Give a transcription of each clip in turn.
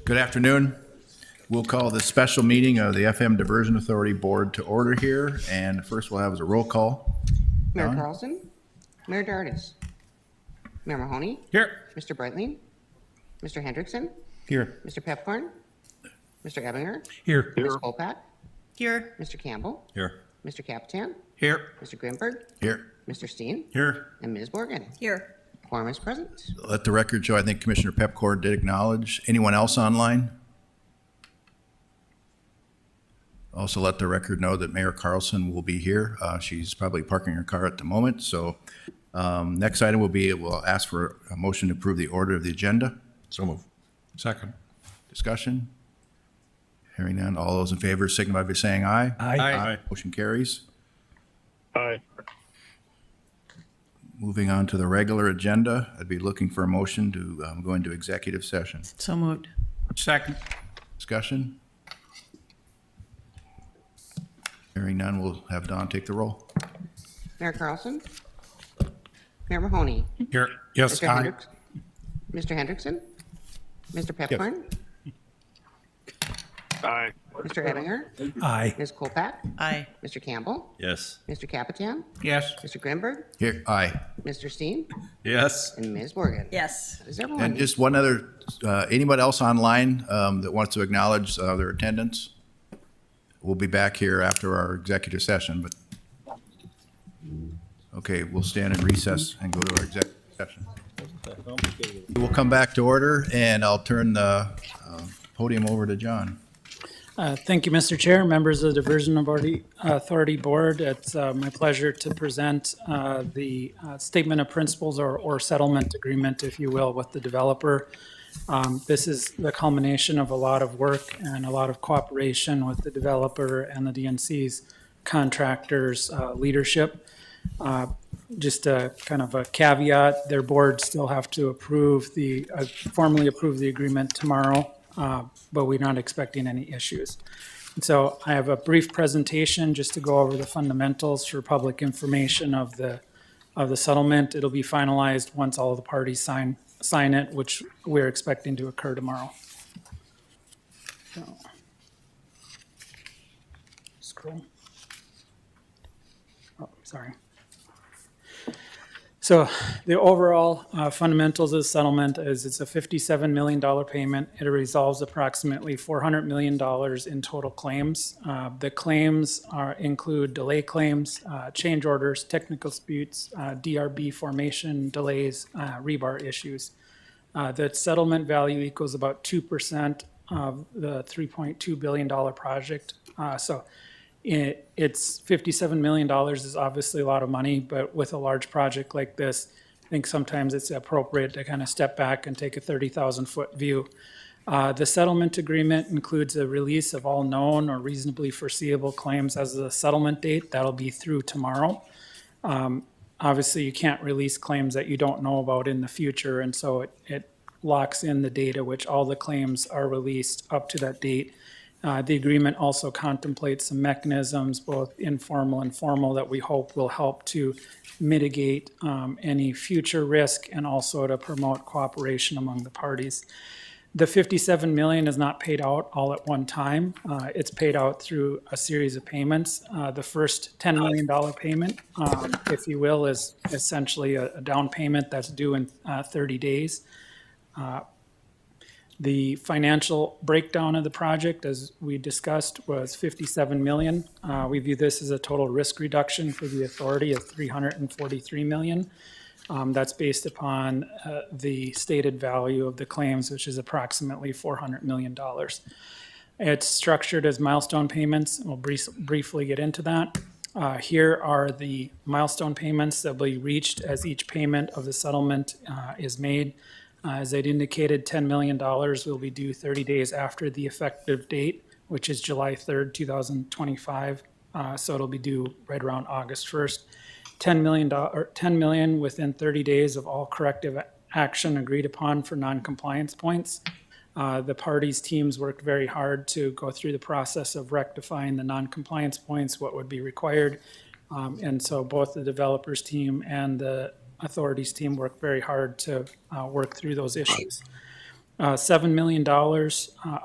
Good afternoon. We'll call the special meeting of the FM Diversion Authority Board to order here. And first we'll have is a roll call. Mayor Don? Carlson, Mayor Dardis, Mayor Mahoney, Here. Mr. Breitling, Mr. Hendrickson, Here. Mr. Pepcorn, Mr. Ebinger, Here. Ms. Kolpak, Here. Mr. Campbell, Here. Mr. Capitan, Here. Mr. Grimberg, Here. Mr. Steen, Here. and Ms. Morgan. Here. Quorum is present. Let the record show, I think Commissioner Pepcorn did acknowledge. Anyone else online? Also let the record know that Mayor Carlson will be here. She's probably parking her car at the moment. So next item will be, we'll ask for a motion to approve the order of the agenda. So move. Second. Discussion? Hearing none. All those in favor signify by saying aye. Aye. Motion carries. Aye. Moving on to the regular agenda, I'd be looking for a motion to go into executive session. So moved. Second. Discussion? Hearing none, we'll have Don take the roll. Mayor Carlson, Mayor Mahoney, Here. Yes. Mr. Aye. Hendricks, Mr. Hendrickson, Mr. Pepcorn, Aye. Mr. Ebinger, Aye. Ms. Kolpak, Aye. Mr. Campbell, Yes. Mr. Capitan, Yes. Mr. Grimberg, Here, aye. Mr. Steen, Yes. and Ms. Morgan. Yes. Is everyone? And just one other, anybody else online that wants to acknowledge their attendance? We'll be back here after our executive session, but, okay, we'll stand in recess and go to our executive session. We'll come back to order, and I'll turn the podium over to John. Thank you, Mr. Chair, members of the Diversion Authority Board. It's my pleasure to present the statement of principles or settlement agreement, if you will, with the developer. This is the culmination of a lot of work and a lot of cooperation with the developer and the DNC's contractors' leadership. Just a kind of a caveat, their board still have to approve formally approve the agreement tomorrow, but we're not expecting any issues. And so I have a brief presentation just to go over the fundamentals for public information of the settlement. It'll be finalized once all of the parties sign it, which we're expecting to occur tomorrow. So, scroll. Oh, sorry. So the overall fundamentals of the settlement is it's a $57 million payment. It resolves approximately $400 million in total claims. The claims include delay claims, change orders, technical disputes, DRB formation delays, rebar issues. The settlement value equals about 2% of the $3.2 billion project. So it's $57 million is obviously a lot of money, but with a large project like this, I think sometimes it's appropriate to kind of step back and take a 30,000-foot view. The settlement agreement includes a release of all known or reasonably foreseeable claims as of the settlement date. That'll be through tomorrow. Obviously, you can't release claims that you don't know about in the future, and so it locks in the date at which all the claims are released up to that date. The agreement also contemplates some mechanisms, both informal and formal, that we hope will help to mitigate any future risk and also to promote cooperation among the parties. The $57 million is not paid out all at one time. It's paid out through a series of payments. The first $10 million payment, if you will, is essentially a down payment that's due in 30 days. The financial breakdown of the project, as we discussed, was $57 million. We view this as a total risk reduction for the authority of $343 million. That's based upon the stated value of the claims, which is approximately $400 million. It's structured as milestone payments. We'll briefly get into that. Here are the milestone payments that will be reached as each payment of the settlement is made. As I'd indicated, $10 million will be due 30 days after the effective date, which is July 3rd, 2025. So it'll be due right around August 1st. $10 million within 30 days of all corrective action agreed upon for non-compliance points. The parties' teams worked very hard to go through the process of rectifying the non-compliance points, what would be required. And so both the developers team and the authorities team worked very hard to work through those issues. $7 million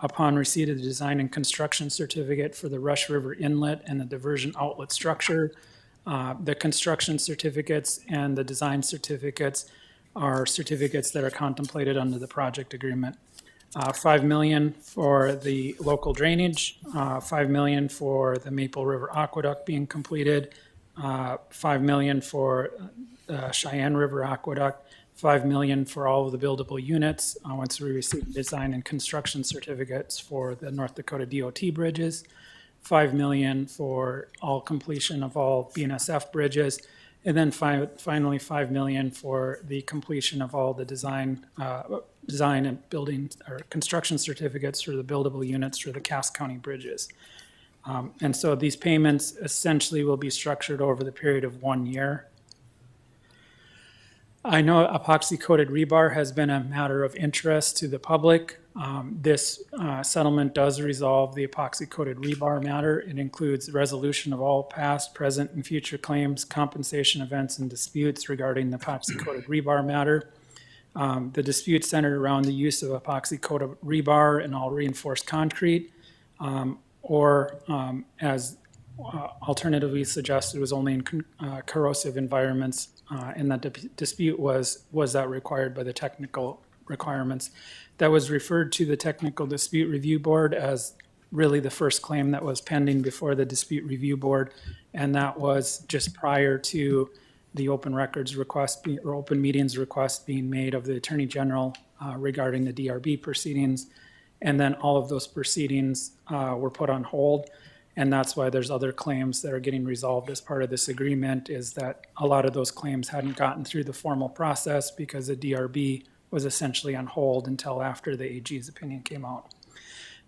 upon receipt of the design and construction certificate for the Rush River Inlet and the diversion outlet structure. The construction certificates and the design certificates are certificates that are contemplated under the project agreement. $5 million for the local drainage, $5 million for the Maple River Aqueduct being completed, $5 million for Cheyenne River Aqueduct, $5 million for all of the buildable units once we receive design and construction certificates for the North Dakota DOT bridges, $5 million for all completion of all BNSF bridges, and then finally $5 million for the completion of all the design and building or construction certificates for the buildable units for the Cass County bridges. And so these payments essentially will be structured over the period of 1 year. I know epoxy coated rebar has been a matter of interest to the public. This settlement does resolve the epoxy coated rebar matter. It includes resolution of all past, present, and future claims, compensation events, and disputes regarding the epoxy coated rebar matter. The dispute centered around the use of epoxy coated rebar in all reinforced concrete, or as alternatively suggested, was only in corrosive environments, and that dispute was that required by the technical requirements. That was referred to the Technical Dispute Review Board as really the first claim that was pending before the Dispute Review Board, and that was just prior to the open records request or open meetings request being made of the Attorney General regarding the DRB proceedings. And then all of those proceedings were put on hold. And that's why there's other claims that are getting resolved as part of this agreement, is that a lot of those claims hadn't gotten through the formal process because the DRB was essentially on hold until after the AG's opinion came out.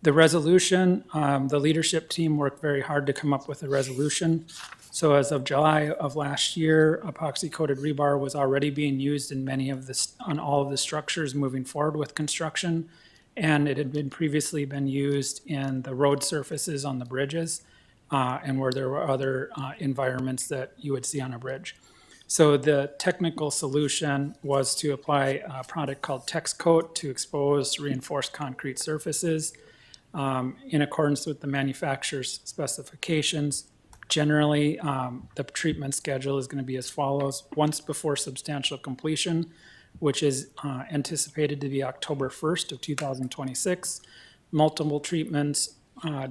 The resolution, the leadership team worked very hard to come up with a resolution. So as of July of last year, epoxy coated rebar was already being used in on all of the structures moving forward with construction. And it had previously been used in the road surfaces on the bridges, and where there were other environments that you would see on a bridge. So the technical solution was to apply a product called TexCoat to expose reinforced concrete surfaces in accordance with the manufacturer's specifications. Generally, the treatment schedule is going to be as follows: once before substantial completion, which is anticipated to be October 1st of 2026, multiple treatments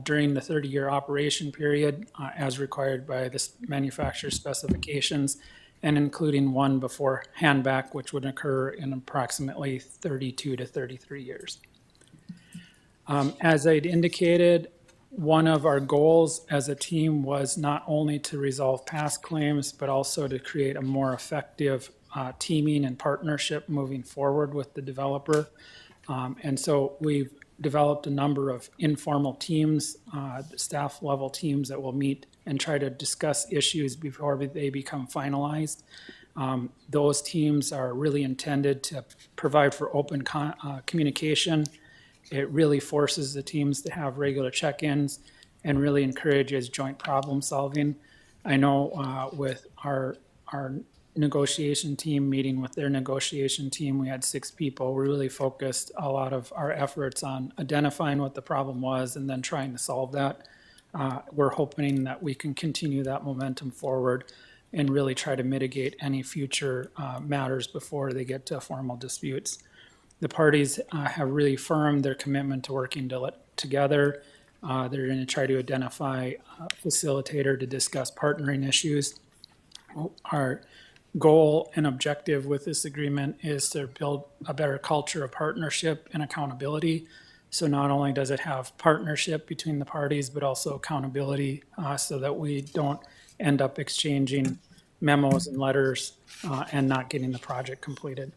during the 30-year operation period as required by the manufacturer's specifications, and including one before handback, which would occur in approximately 32 to 33 years. As I'd indicated, one of our goals as a team was not only to resolve past claims, but also to create a more effective teaming and partnership moving forward with the developer. And so we've developed a number of informal teams, staff level teams that will meet and try to discuss issues before they become finalized. Those teams are really intended to provide for open communication. It really forces the teams to have regular check-ins and really encourages joint problem solving. I know with our negotiation team meeting with their negotiation team, we had 6 people. We really focused a lot of our efforts on identifying what the problem was and then trying to solve that. We're hoping that we can continue that momentum forward and really try to mitigate any future matters before they get to formal disputes. The parties have really firmed their commitment to working together. They're going to try to identify a facilitator to discuss partnering issues. Our goal and objective with this agreement is to build a better culture of partnership and accountability. So not only does it have partnership between the parties, but also accountability so that we don't end up exchanging memos and letters and not getting the project completed.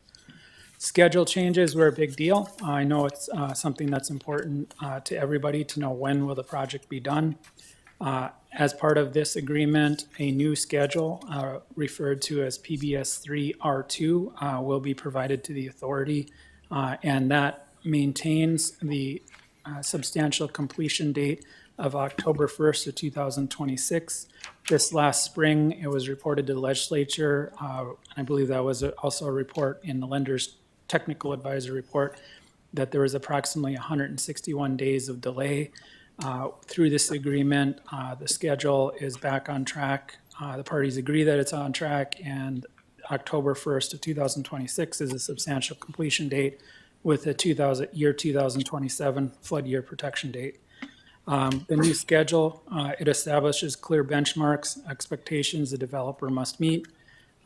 Schedule changes were a big deal. I know it's something that's important to everybody to know when will the project be done. As part of this agreement, a new schedule referred to as PBS 3R2 will be provided to the authority, and that maintains the substantial completion date of October 1st of 2026. This last spring, it was reported to the legislature. I believe that was also a report in the lender's technical advisor report that there was approximately 161 days of delay through this agreement. The schedule is back on track. The parties agree that it's on track, and October 1st of 2026 is a substantial completion date with a 2027 flood year protection date. The new schedule, it establishes clear benchmarks, expectations the developer must meet.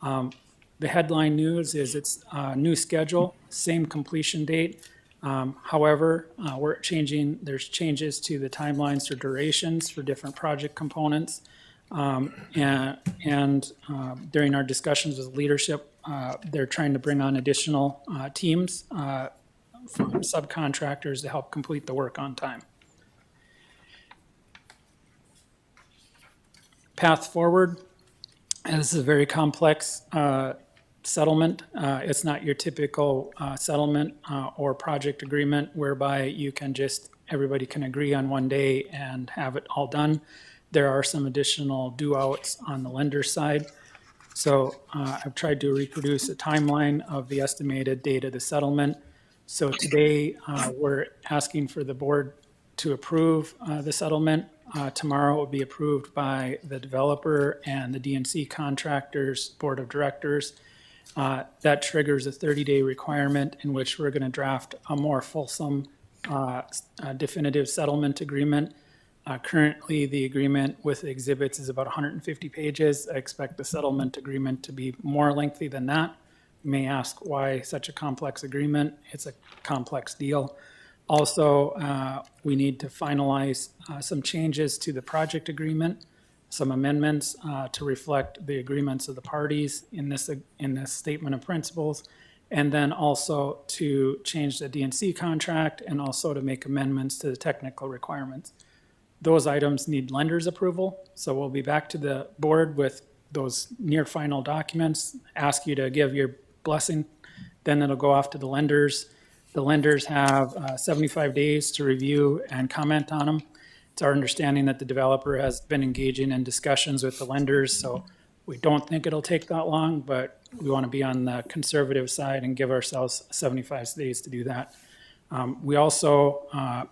The headline news is it's a new schedule, same completion date. However, there's changes to the timelines or durations for different project components. During our discussions with leadership, they're trying to bring on additional teams from subcontractors to help complete the work on time. Path forward, and this is a very complex settlement. It's not your typical settlement or project agreement whereby everybody can agree on one day and have it all done. There are some additional do-outs on the lender's side. So I've tried to reproduce a timeline of the estimated date of the settlement. So today, we're asking for the board to approve the settlement. Tomorrow it will be approved by the developer and the DNC contractors board of directors. That triggers a 30-day requirement in which we're going to draft a more fulsome definitive settlement agreement. Currently, the agreement with exhibits is about 150 pages. I expect the settlement agreement to be more lengthy than that. You may ask why such a complex agreement. It's a complex deal. Also, we need to finalize some changes to the project agreement, some amendments to reflect the agreements of the parties in this statement of principles, and then also to change the DNC contract and also to make amendments to the technical requirements. Those items need lender's approval, so we'll be back to the board with those near final documents, ask you to give your blessing, then it'll go off to the lenders. The lenders have 75 days to review and comment on them. It's our understanding that the developer has been engaging in discussions with the lenders, so we don't think it'll take that long, but we want to be on the conservative side and give ourselves 75 days to do that. We also,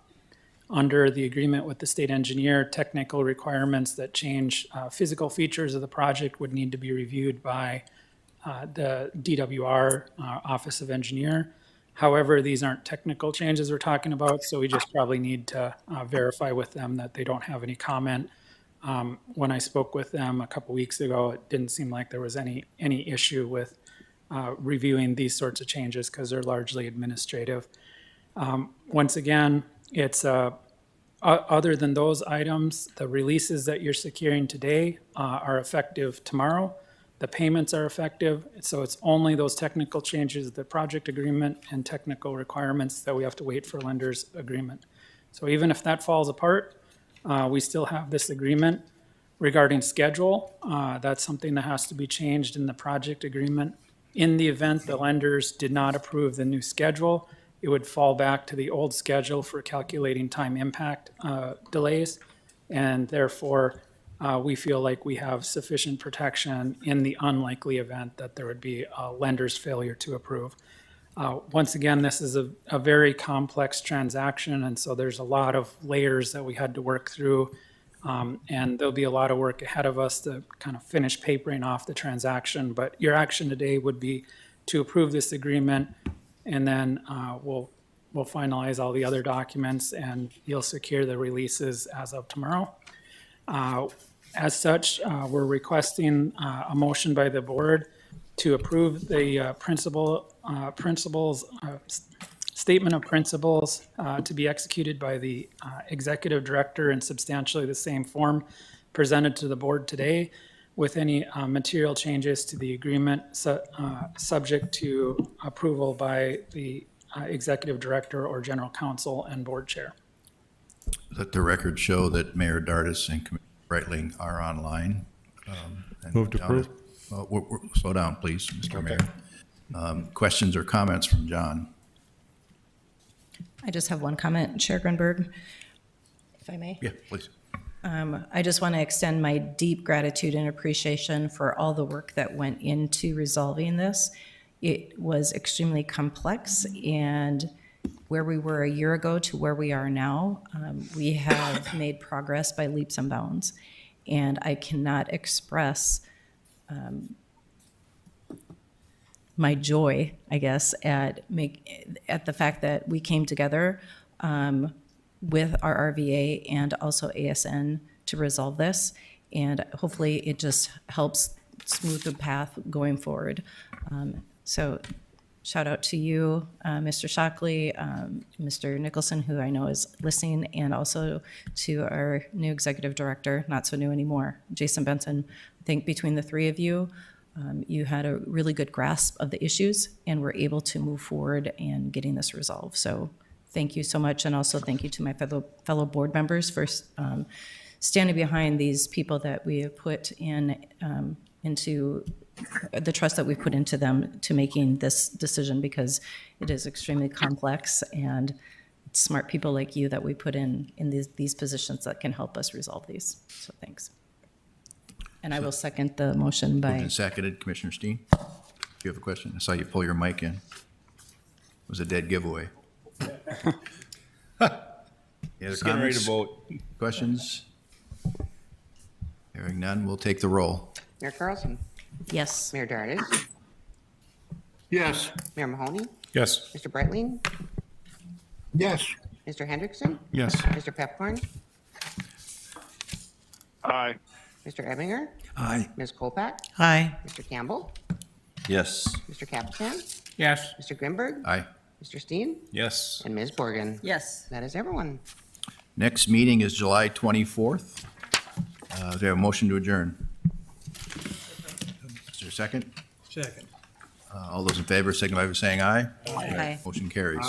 under the agreement with the state engineer, technical requirements that change physical features of the project would need to be reviewed by the DWR, Office of Engineer. However, these aren't technical changes we're talking about, so we just probably need to verify with them that they don't have any comment. When I spoke with them a couple weeks ago, it didn't seem like there was any issue with reviewing these sorts of changes because they're largely administrative. Once again, it's other than those items, the releases that you're securing today are effective tomorrow. The payments are effective, so it's only those technical changes, the project agreement and technical requirements that we have to wait for lender's agreement. So even if that falls apart, we still have this agreement. Regarding schedule, that's something that has to be changed in the project agreement. In the event the lenders did not approve the new schedule, it would fall back to the old schedule for calculating time impact delays, and therefore we feel like we have sufficient protection in the unlikely event that there would be a lender's failure to approve. Once again, this is a very complex transaction, and so there's a lot of layers that we had to work through, and there'll be a lot of work ahead of us to kind of finish papering off the transaction. But your action today would be to approve this agreement, and then we'll finalize all the other documents, and you'll secure the releases as of tomorrow. As such, we're requesting a motion by the board to approve the statement of principles to be executed by the executive director in substantially the same form presented to the board today, with any material changes to the agreement subject to approval by the executive director or general counsel and board chair. Let the record show that Mayor Dardis and Commissioner Breitling are online. And Move to John approve. is- slow down, please, Mr. Mayor. Questions or comments from John? I just have one comment, Chair Grunberg, if I may. Yeah, please. I just want to extend my deep gratitude and appreciation for all the work that went into resolving this. It was extremely complex, and where we were a year ago to where we are now, we have made progress by leaps and bounds. And I cannot express my joy, I guess, at the fact that we came together with our RVA and also ASN to resolve this. And hopefully it just helps smooth the path going forward. So shout out to you, Mr. Shockley, Mr. Nicholson, who I know is listening, and also to our new executive director, not so new anymore, Jason Benson. I think between the three of you, you had a really good grasp of the issues and were able to move forward and getting this resolved. So thank you so much. And also thank you to my fellow board members for standing behind these people that we have put into the trust that we've put into them to making this decision, because it is extremely complex, and it's smart people like you that we put in these positions that can help us resolve these. So thanks. And I will second the motion Moved by, and seconded. Commissioner Steen, do you have a question? I saw you pull your mic in. It was a dead giveaway. Any other Just getting ready to comments? vote. Questions? Hearing none, we'll take the roll. Mayor Carlson, yes. Mayor Dardis, Yes. Mayor Mahoney, Yes. Mr. Breitling, Yes. Mr. Hendrickson, Yes. Mr. Pepcorn, Aye. Mr. Ebinger, Aye. Ms. Kolpak, Aye. Mr. Campbell, Yes. Mr. Capitan, Yes. Mr. Grimberg, Aye. Mr. Steen, Yes. and Ms. Borgen. Yes. That is everyone. Next meeting is July 24th. Do we have a motion to adjourn? Is there a second? Second. All those in favor signify by saying aye. Aye. Motion carries.